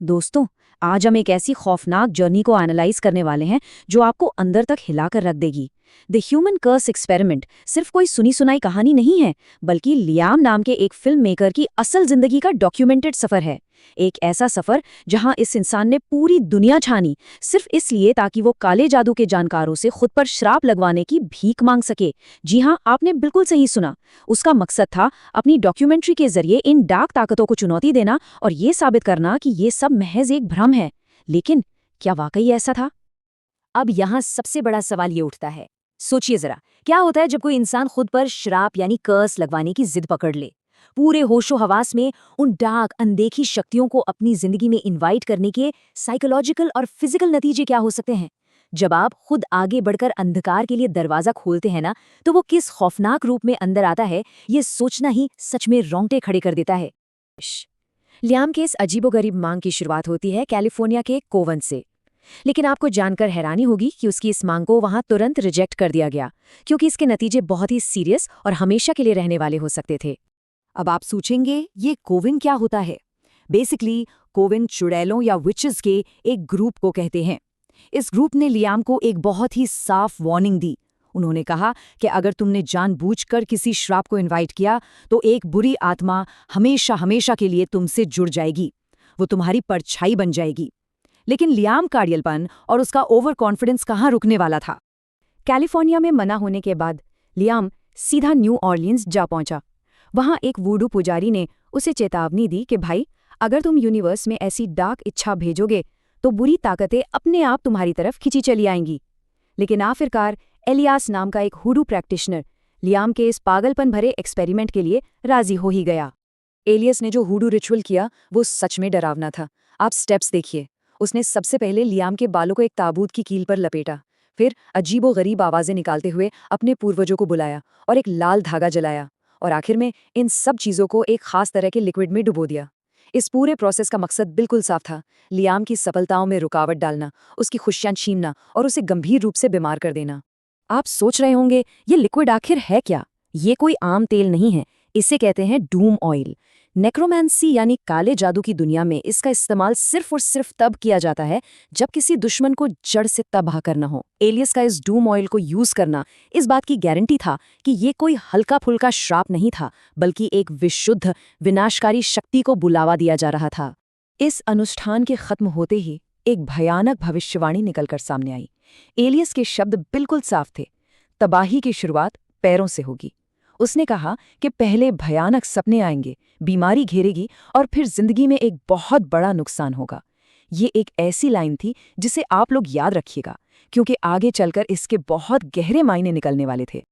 दोस्तों, आज हम एक ऐसी खौफनाक जर्नी को एनालाइज करने वाले हैं जो आपको अंदर तक हिलाकर रख देगी। द ह्यूमन कर्स एक्सपेरिमेंट सिर्फ कोई सुनी सुनाई कहानी नहीं है, बल्कि लियाम नाम के एक फिल्म मेकर की असल जिंदगी का डॉक्यूमेंटेड सफर है। एक ऐसा सफर जहां इस इंसान ने पूरी दुनिया छानी, सिर्फ इसलिए ताकि वो काले जादू के जानकारों से खुद पर श्राप लगवाने की भीख मांग सके। जी हाँ, आपने बिल्कुल सही सुना। उसका मकसद था अपनी डॉक्यूमेंट्री के जरिए इन डार्क ताकतों को चुनौती देना और ये साबित करना कि ये सब महज एक भ्रम है। लेकिन क्या वाकई ऐसा था? अब यहाँ सबसे बड़ा सवाल ये उठता है, सोचिए जरा, क्या होता है जब कोई इंसान खुद पर श्राप यानी कर्स लगवाने की जिद पकड़ ले? पूरे होशो हवास में उन डार्क अनदेखी शक्तियों को अपनी जिंदगी में इनवाइट करने के साइकोलॉजिकल और फिजिकल नतीजे क्या हो सकते हैं? जब आप खुद आगे बढ़कर अंधकार के लिए दरवाजा खोलते हैं ना, तो वो किस खौफनाक रूप में अंदर आता है, ये सोचना ही सच में रोंगटे खड़े कर देता है। लियाम के इस अजीबोगरीब मांग की शुरुआत होती है कैलिफोर्निया के कोवन से। लेकिन आपको जानकर हैरानी होगी कि उसकी इस मांग को वहां तुरंत रिजेक्ट कर दिया गया, क्योंकि इसके नतीजे बहुत ही सीरियस और हमेशा के लिए रहने वाले हो सकते थे। अब आप सोचेंगे ये कोविन क्या होता है? बेसिकली कोविन चुड़ैलों या विचेस के एक ग्रुप को कहते हैं। इस ग्रुप ने लियाम को एक बहुत ही साफ वार्निंग दी। उन्होंने कहा कि अगर तुमने जानबूझकर किसी श्राप को इनवाइट किया तो एक बुरी आत्मा हमेशा हमेशा के लिए तुमसे जुड़ जाएगी, वो तुम्हारी परछाई बन जाएगी। लेकिन लियाम का अड़ियलपन और उसका ओवर कॉन्फिडेंस कहाँ रुकने वाला था? कैलिफोर्निया में मना होने के बाद लियाम सीधा न्यू ऑर्लियंस जा पहुंचा। वहां एक वूडू पुजारी ने उसे चेतावनी दी कि भाई, अगर तुम यूनिवर्स में ऐसी डार्क इच्छा भेजोगे तो बुरी ताकतें अपने आप तुम्हारी तरफ खिंची चली आएंगी। लेकिन आखिरकार एलियास नाम का एक हुडू प्रैक्टिशनर लियाम के इस पागलपन भरे एक्सपेरिमेंट के लिए राजी हो ही गया। एलियस ने जो हुडू रिचुअल किया वो सच में डरावना था। आप स्टेप्स देखिए। उसने सबसे पहले लियाम के बालों को एक ताबूत की कील पर लपेटा, फिर अजीबोगरीब आवाजें निकालते हुए अपने पूर्वजों को बुलाया और एक लाल धागा जलाया, और आखिर में इन सब चीजों को एक खास तरह के लिक्विड में डुबो दिया। इस पूरे प्रोसेस का मकसद बिल्कुल साफ था, लियाम की सफलताओं में रुकावट डालना, उसकी खुशियां छीनना और उसे गंभीर रूप से बीमार कर देना। आप सोच रहे होंगे, ये लिक्विड आखिर है क्या? ये कोई आम तेल नहीं है, इसे कहते हैं डूम ऑयल। नेक्रोमैंसी यानी काले जादू की दुनिया में इसका इस्तेमाल सिर्फ और सिर्फ तब किया जाता है जब किसी दुश्मन को जड़ से तबाह करना हो। एलियस का इस डूम ऑयल को यूज करना इस बात की गारंटी था कि ये कोई हल्का फुल्का श्राप नहीं था, बल्कि एक विशुद्ध विनाशकारी शक्ति को बुलावा दिया जा रहा था। इस अनुष्ठान के खत्म होते ही एक भयानक भविष्यवाणी निकलकर सामने आई। एलियस के शब्द बिल्कुल साफ थे, तबाही की शुरुआत पैरों से होगी। उसने कहा कि पहले भयानक सपने आएंगे, बीमारी घेरेगी और फिर जिंदगी में एक बहुत बड़ा नुकसान होगा। ये एक ऐसी लाइन थी जिसे आप लोग याद रखिएगा, क्योंकि आगे चलकर इसके बहुत गहरे मायने निकलने वाले थे।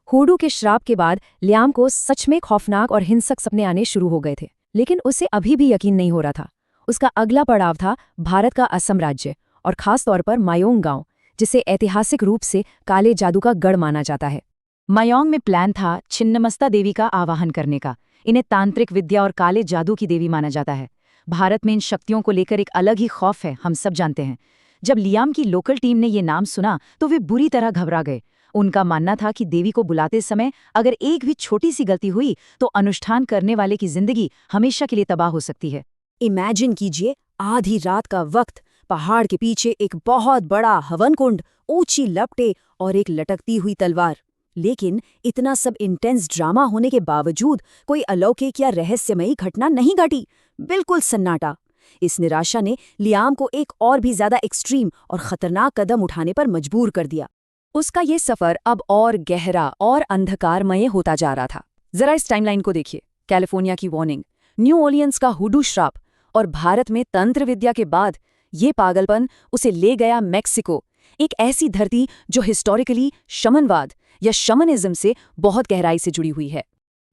हुडू के श्राप के बाद लियाम को सच में खौफनाक और हिंसक सपने आने शुरू हो गए थे, लेकिन उसे अभी भी यकीन नहीं हो रहा था। उसका अगला पड़ाव था भारत का असम राज्य, और खास तौर पर मायोंग गांव, जिसे ऐतिहासिक रूप से काले जादू का गढ़ माना जाता है। मायोंग में प्लान था छिन्नमस्ता देवी का आवाहन करने का। इन्हें तांत्रिक विद्या और काले जादू की देवी माना जाता है। भारत में इन शक्तियों को लेकर एक अलग ही खौफ है, हम सब जानते हैं। जब लियाम की लोकल टीम ने ये नाम सुना तो वे बुरी तरह घबरा गए। उनका मानना था कि देवी को बुलाते समय अगर एक भी छोटी सी गलती हुई तो अनुष्ठान करने वाले की जिंदगी हमेशा के लिए तबाह हो सकती है। इमेजिन कीजिए, आधी रात का वक्त, पहाड़ के पीछे एक बहुत बड़ा हवन कुंड, ऊंची लपटें और एक लटकती हुई तलवार। लेकिन इतना सब इंटेंस ड्रामा होने के बावजूद कोई अलौकिक या रहस्यमयी घटना नहीं घटी। बिल्कुल सन्नाटा। इस निराशा ने लियाम को एक और भी ज्यादा एक्सट्रीम और खतरनाक कदम उठाने पर मजबूर कर दिया। उसका ये सफर अब और गहरा और अंधकारमय होता जा रहा था। जरा इस टाइमलाइन को देखिए। कैलिफोर्निया की वार्निंग, न्यू ऑर्लियंस का हुडू श्राप, और भारत में तंत्र विद्या के बाद ये पागलपन उसे ले गया मैक्सिको, एक ऐसी धरती जो हिस्टोरिकली शमनवाद या शमनिज्म से बहुत गहराई से जुड़ी हुई है।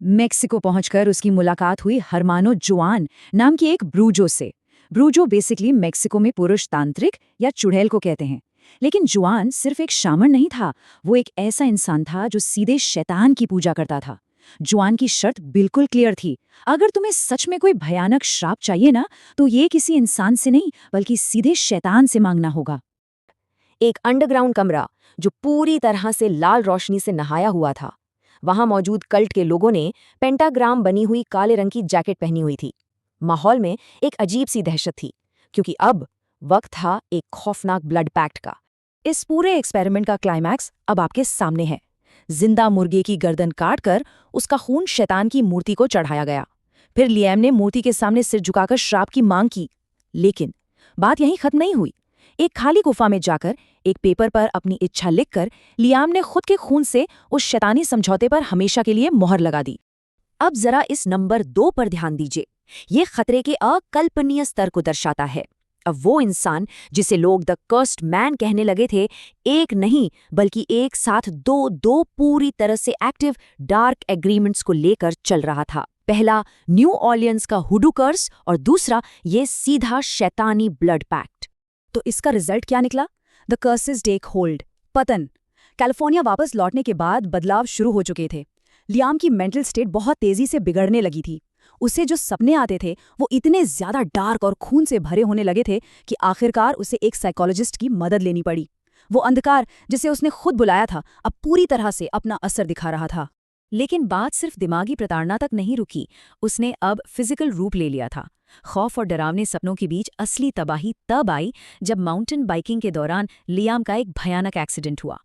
मेक्सिको पहुंचकर उसकी मुलाकात हुई हरमानो जुआन नाम की एक ब्रूजो से। ब्रूजो बेसिकली मेक्सिको में पुरुष तांत्रिक या चुड़ैल को कहते हैं। लेकिन जुआन सिर्फ एक शामन नहीं था, वो एक ऐसा इंसान था जो सीधे शैतान की पूजा करता था। जुआन की शर्त बिल्कुल क्लियर थी, अगर तुम्हें सच में कोई भयानक श्राप चाहिए ना, तो ये किसी इंसान से नहीं बल्कि सीधे शैतान से मांगना होगा। एक अंडरग्राउंड कमरा जो पूरी तरह से लाल रोशनी से नहाया हुआ था। वहां मौजूद कल्ट के लोगों ने पेंटाग्राम बनी हुई काले रंग की जैकेट पहनी हुई थी। माहौल में एक अजीब सी दहशत थी, क्योंकि अब वक्त था एक खौफनाक ब्लड पैक्ट का। इस पूरे एक्सपेरिमेंट का क्लाइमैक्स अब आपके सामने है। जिंदा मुर्गे की गर्दन काटकर उसका खून शैतान की मूर्ति को चढ़ाया गया। फिर लियाम ने मूर्ति के सामने सिर झुकाकर श्राप की मांग की। लेकिन बात यहीं खत्म नहीं हुई। एक खाली गुफा में जाकर एक पेपर पर अपनी इच्छा लिखकर लियाम ने खुद के खून से उस शैतानी समझौते पर हमेशा के लिए मोहर लगा दी। अब जरा इस नंबर 2 पर ध्यान दीजिए। ये खतरे के अकल्पनीय स्तर को दर्शाता है। अब वो इंसान जिसे लोग द कर्स्ड मैन कहने लगे थे, एक नहीं बल्कि एक साथ दो पूरी तरह से एक्टिव डार्क एग्रीमेंट्स को लेकर चल रहा था। पहला न्यू ऑर्लियंस का हुडू कर्स और दूसरा ये सीधा शैतानी ब्लड पैक्ट। तो इसका रिजल्ट क्या निकला? द कर्सेस टेक होल्ड, पतन। कैलिफोर्निया वापस लौटने के बाद बदलाव शुरू हो चुके थे। लियाम की मेंटल स्टेट बहुत तेजी से बिगड़ने लगी थी। उसे जो सपने आते थे वो इतने ज्यादा डार्क और खून से भरे होने लगे थे कि आखिरकार उसे एक साइकोलॉजिस्ट की मदद लेनी पड़ी। वो अंधकार जिसे उसने खुद बुलाया था अब पूरी तरह से अपना असर दिखा रहा था। लेकिन बात सिर्फ दिमागी प्रताड़ना तक नहीं रुकी, उसने अब फिजिकल रूप ले लिया था। खौफ और डरावने सपनों के बीच असली तबाही तब आई जब माउंटेन बाइकिंग के दौरान लियाम का एक भयानक एक्सीडेंट हुआ।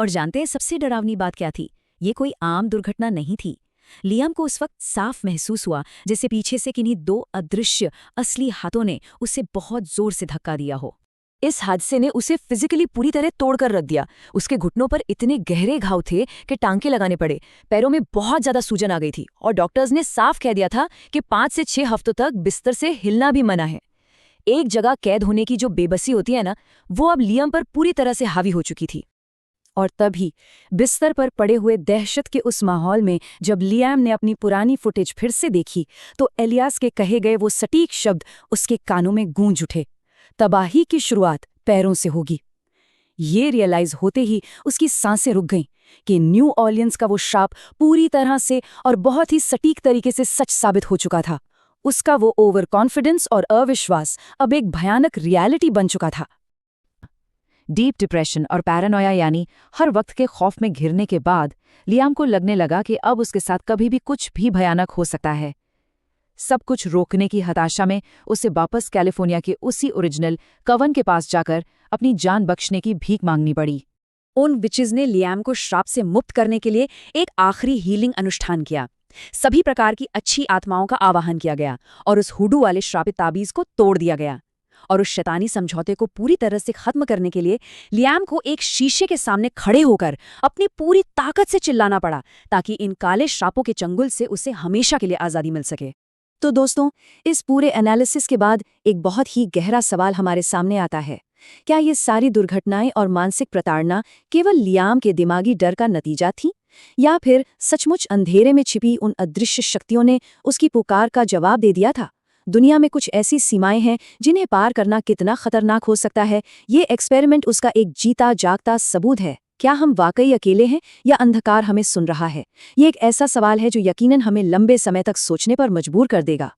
और जानते हैं सबसे डरावनी बात क्या थी? ये कोई आम दुर्घटना नहीं थी। लियाम को उस वक्त साफ महसूस हुआ जैसे पीछे से किन्हीं 2 अदृश्य असली हाथों ने उसे बहुत जोर से धक्का दिया हो। इस हादसे ने उसे फिजिकली पूरी तरह तोड़कर रख दिया। उसके घुटनों पर इतने गहरे घाव थे कि टांके लगाने पड़े। पैरों में बहुत ज्यादा सूजन आ गई थी और डॉक्टर्स ने साफ कह दिया था कि 5 से 6 हफ्तों तक बिस्तर से हिलना भी मना है। एक जगह कैद होने की जो बेबसी होती है ना, वो अब लियाम पर पूरी तरह से हावी हो चुकी थी। और तभी बिस्तर पर पड़े हुए दहशत के उस माहौल में जब लियाम ने अपनी पुरानी फुटेज फिर से देखी तो एलियास के कहे गए वो सटीक शब्द उसके कानों में गूंज उठे, तबाही की शुरुआत पैरों से होगी। ये रियलाइज होते ही उसकी सांसें रुक गईं कि न्यू ऑर्लियंस का वो श्राप पूरी तरह से और बहुत ही सटीक तरीके से सच साबित हो चुका था। उसका वो ओवर कॉन्फिडेंस और अविश्वास अब एक भयानक रियलिटी बन चुका था। डीप डिप्रेशन और पैरानोया यानी हर वक्त के खौफ में घिरने के बाद लियाम को लगने लगा कि अब उसके साथ कभी भी कुछ भी भयानक हो सकता है। सब कुछ रोकने की हताशा में उसे वापस कैलिफोर्निया के उसी ओरिजिनल कवन के पास जाकर अपनी जान बख्शने की भीख मांगनी पड़ी। उन विचेस ने लियाम को श्राप से मुक्त करने के लिए एक आखिरी हीलिंग अनुष्ठान किया। सभी प्रकार की अच्छी आत्माओं का आवाहन किया गया और उस हुडू वाले श्रापित ताबीज को तोड़ दिया गया। और उस शैतानी समझौते को पूरी तरह से खत्म करने के लिए लियाम को एक शीशे के सामने खड़े होकर अपनी पूरी ताकत से चिल्लाना पड़ा ताकि इन काले श्रापों के चंगुल से उसे हमेशा के लिए आज़ादी मिल सके। तो दोस्तों, इस पूरे एनालिसिस के बाद एक बहुत ही गहरा सवाल हमारे सामने आता है। क्या ये सारी दुर्घटनाएं और मानसिक प्रताड़ना केवल लियाम के दिमागी डर का नतीजा थी, या फिर सचमुच अंधेरे में छिपी उन अदृश्य शक्तियों ने उसकी पुकार का जवाब दे दिया था? दुनिया में कुछ ऐसी सीमाएं हैं जिन्हें पार करना कितना खतरनाक हो सकता है। ये एक्सपेरिमेंट उसका एक जीता जागता सबूत है। क्या हम वाकई अकेले हैं या अंधकार हमें सुन रहा है? ये एक ऐसा सवाल है जो यकीनन हमें लंबे समय तक सोचने पर मजबूर कर देगा।